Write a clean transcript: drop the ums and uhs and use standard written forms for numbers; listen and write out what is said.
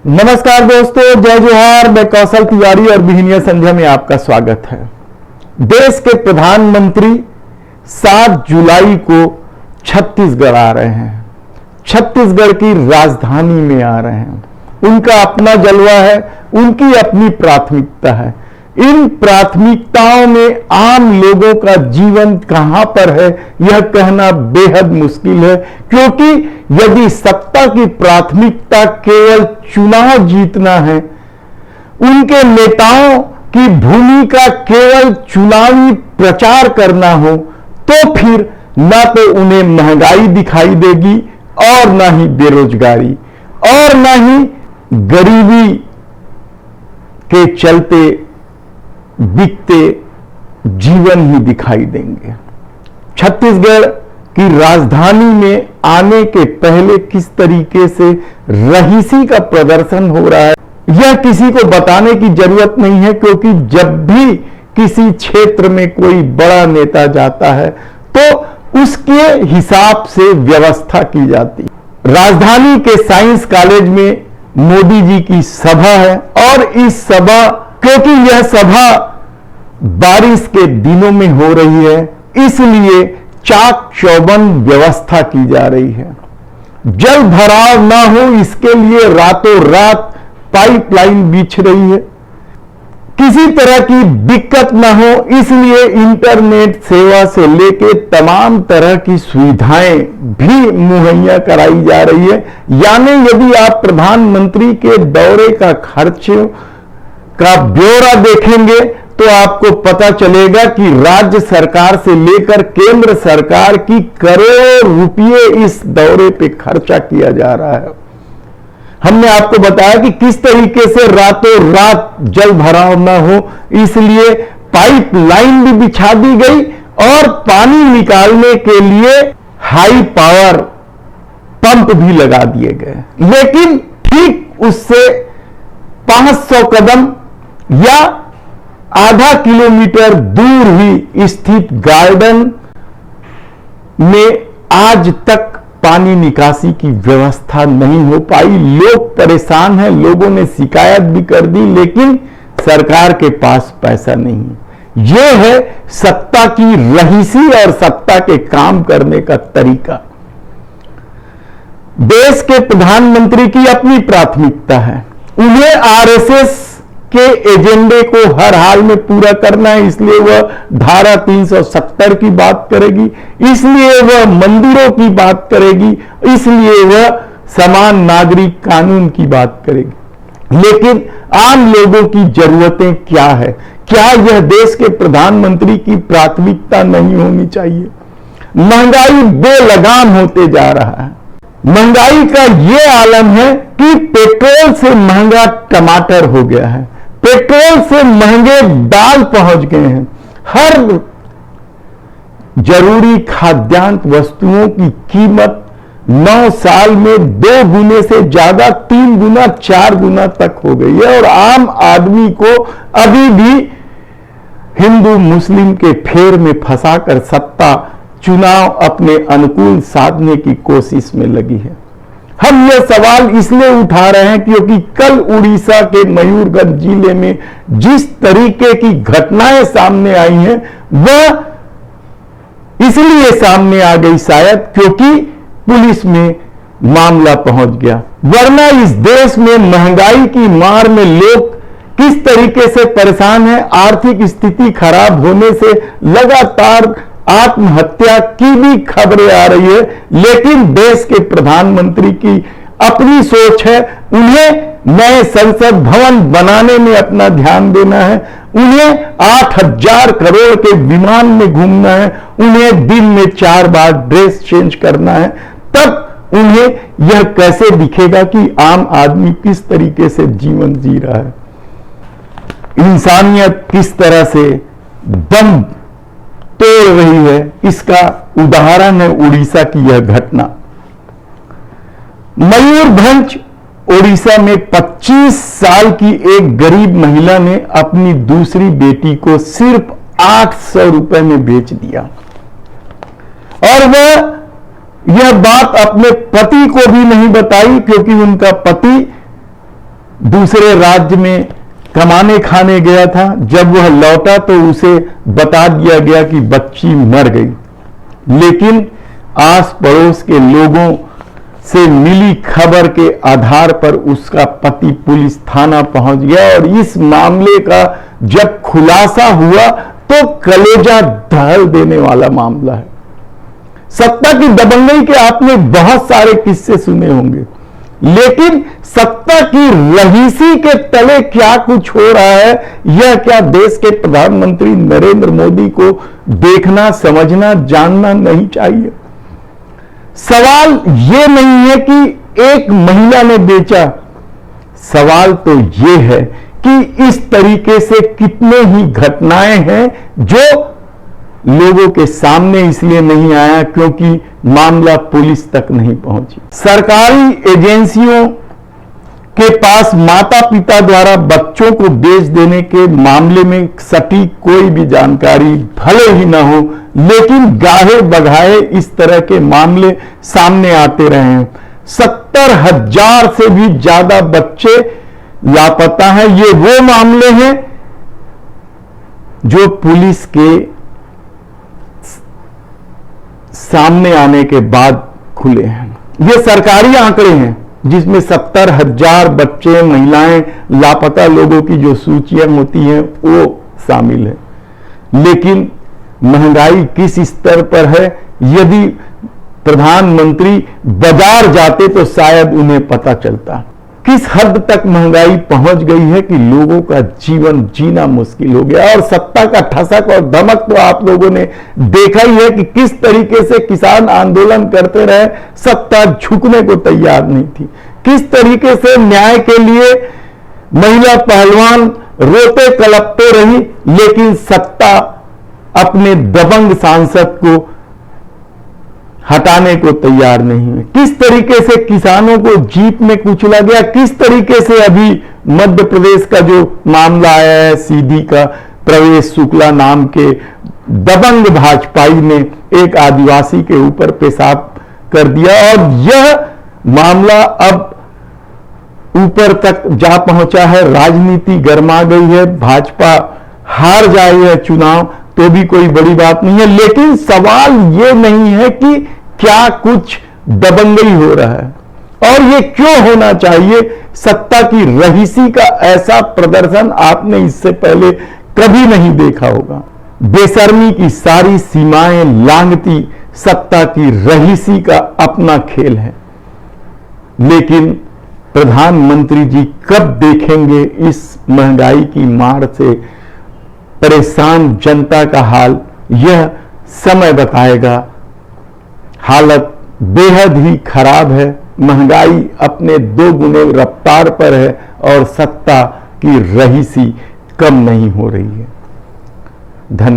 नमस्कार दोस्तों, जय जोहार। मैं कौशल तिवारी और बिहनिया संध्या में आपका स्वागत है। देश के प्रधानमंत्री 7 जुलाई को छत्तीसगढ़ आ रहे हैं। छत्तीसगढ़ की राजधानी में आ रहे हैं। उनका अपना जलवा है, उनकी अपनी प्राथमिकता है। इन प्राथमिकताओं में आम लोगों का जीवन कहां पर है यह कहना बेहद मुश्किल है, क्योंकि यदि सत्ता की प्राथमिकता केवल चुनाव जीतना है, उनके नेताओं की भूमिका केवल चुनावी प्रचार करना हो, तो फिर ना तो उन्हें महंगाई दिखाई देगी और ना ही बेरोजगारी और ना ही गरीबी के चलते बिकते जीवन ही दिखाई देंगे। छत्तीसगढ़ की राजधानी में आने के पहले किस तरीके से रहीसी का प्रदर्शन हो रहा है यह किसी को बताने की जरूरत नहीं है, क्योंकि जब भी किसी क्षेत्र में कोई बड़ा नेता जाता है तो उसके हिसाब से व्यवस्था की जाती है। राजधानी के साइंस कॉलेज में मोदी जी की सभा है और इस सभा, क्योंकि यह सभा बारिश के दिनों में हो रही है, इसलिए चाक चौबंद व्यवस्था की जा रही है। जल भराव ना हो इसके लिए रातों रात पाइपलाइन बिछ रही है। किसी तरह की दिक्कत ना हो इसलिए इंटरनेट सेवा से लेकर तमाम तरह की सुविधाएं भी मुहैया कराई जा रही है। यानी यदि आप प्रधानमंत्री के दौरे का खर्चों का ब्यौरा देखेंगे तो आपको पता चलेगा कि राज्य सरकार से लेकर केंद्र सरकार की करोड़ों रुपये इस दौरे पे खर्चा किया जा रहा है। हमने आपको बताया कि किस तरीके से रातों रात जल भराव न हो इसलिए पाइपलाइन भी बिछा दी गई और पानी निकालने के लिए हाई पावर पंप भी लगा दिए गए। लेकिन ठीक उससे 500 कदम या आधा किलोमीटर दूर ही स्थित गार्डन में आज तक पानी निकासी की व्यवस्था नहीं हो पाई। लोग परेशान हैं, लोगों ने शिकायत भी कर दी, लेकिन सरकार के पास पैसा नहीं। यह है सत्ता की रहीसी और सत्ता के काम करने का तरीका। देश के प्रधानमंत्री की अपनी प्राथमिकता है, उन्हें आरएसएस के एजेंडे को हर हाल में पूरा करना है, इसलिए वह धारा 370 की बात करेगी, इसलिए वह मंदिरों की बात करेगी, इसलिए वह समान नागरिक कानून की बात करेगी। लेकिन आम लोगों की जरूरतें क्या है? क्या यह देश के प्रधानमंत्री की प्राथमिकता नहीं होनी चाहिए? महंगाई बेलगाम होते जा रहा है। महंगाई का यह आलम है कि पेट्रोल से महंगा टमाटर हो गया है, पेट्रोल से महंगे दाल पहुंच गए हैं। हर जरूरी खाद्यान्न वस्तुओं की कीमत 9 साल में 2 गुने से ज्यादा, 3 गुना 4 गुना तक हो गई है और आम आदमी को अभी भी हिंदू मुस्लिम के फेर में फंसाकर सत्ता चुनाव अपने अनुकूल साधने की कोशिश में लगी है। हम यह सवाल इसलिए उठा रहे हैं क्योंकि कल उड़ीसा के मयूरभंज जिले में जिस तरीके की घटनाएं सामने आई हैं वह इसलिए सामने आ गई शायद क्योंकि पुलिस में मामला पहुंच गया, वरना इस देश में महंगाई की मार में लोग किस तरीके से परेशान हैं। आर्थिक स्थिति खराब होने से लगातार आत्महत्या की भी खबरें आ रही है, लेकिन देश के प्रधानमंत्री की अपनी सोच है। उन्हें नए संसद भवन बनाने में अपना ध्यान देना है, उन्हें 8,000 करोड़ के विमान में घूमना है, उन्हें दिन में 4 बार ड्रेस चेंज करना है। तब उन्हें यह कैसे दिखेगा कि आम आदमी किस तरीके से जीवन जी रहा है, इंसानियत किस तरह से दम तोड़ रही है। इसका उदाहरण है उड़ीसा की यह घटना। मयूरभंज ओडिशा में 25 साल की एक गरीब महिला ने अपनी दूसरी बेटी को सिर्फ 800 रुपए में बेच दिया और वह यह बात अपने पति को भी नहीं बताई, क्योंकि उनका पति दूसरे राज्य में कमाने खाने गया था। जब वह लौटा तो उसे बता दिया गया कि बच्ची मर गई। लेकिन आस पड़ोस के लोगों से मिली खबर के आधार पर उसका पति पुलिस थाना पहुंच गया और इस मामले का जब खुलासा हुआ तो कलेजा दहल देने वाला मामला है। सत्ता की दबंगई के आपने बहुत सारे किस्से सुने होंगे, लेकिन सत्ता की रहीसी के तले क्या कुछ हो रहा है, यह क्या देश के प्रधानमंत्री नरेंद्र मोदी को देखना, समझना, जानना नहीं चाहिए? सवाल यह नहीं है कि एक महिला ने बेचा, सवाल तो यह है कि इस तरीके से कितने ही घटनाएं हैं जो लोगों के सामने इसलिए नहीं आया क्योंकि मामला पुलिस तक नहीं पहुंची। सरकारी एजेंसियों के पास माता पिता द्वारा बच्चों को बेच देने के मामले में सटीक कोई भी जानकारी भले ही ना हो, लेकिन गाहे बगाहे इस तरह के मामले सामने आते रहे हैं। 70,000 से भी ज्यादा बच्चे लापता हैं। ये वो मामले हैं जो पुलिस के सामने आने के बाद खुले हैं। ये सरकारी आंकड़े हैं जिसमें 70,000 बच्चे, महिलाएं, लापता लोगों की जो सूचियां होती हैं वो शामिल है। लेकिन महंगाई किस स्तर पर है, यदि प्रधानमंत्री बाजार जाते तो शायद उन्हें पता चलता। किस हद तक महंगाई पहुंच गई है कि लोगों का जीवन जीना मुश्किल हो गया। और सत्ता का ठसक और धमक तो आप लोगों ने देखा ही है कि किस तरीके से किसान आंदोलन करते रहे, सत्ता झुकने को तैयार नहीं थी। किस तरीके से न्याय के लिए महिला पहलवान रोते कलपते रही, लेकिन सत्ता अपने दबंग सांसद को हटाने को तैयार नहीं है। किस तरीके से किसानों को जीप में कुचला गया, किस तरीके से अभी मध्य प्रदेश का जो मामला आया है, सीधी का प्रवेश शुक्ला नाम के दबंग भाजपाई ने एक आदिवासी के ऊपर पेशाब कर दिया और यह मामला अब ऊपर तक जा पहुंचा है। राजनीति गर्मा गई है, भाजपा हार जाए है चुनाव तो भी कोई बड़ी बात नहीं है, लेकिन सवाल यह नहीं है कि क्या कुछ दबंगई हो रहा है और ये क्यों होना चाहिए। सत्ता की रहीसी का ऐसा प्रदर्शन आपने इससे पहले कभी नहीं देखा होगा। बेशर्मी की सारी सीमाएं लांघती सत्ता की रहीसी का अपना खेल है। लेकिन प्रधानमंत्री जी कब देखेंगे इस महंगाई की मार से परेशान जनता का हाल, यह समय बताएगा। हालत बेहद ही खराब है, महंगाई अपने 2 गुने रफ्तार पर है और सत्ता की रहीसी कम नहीं हो रही है। धन्यवाद।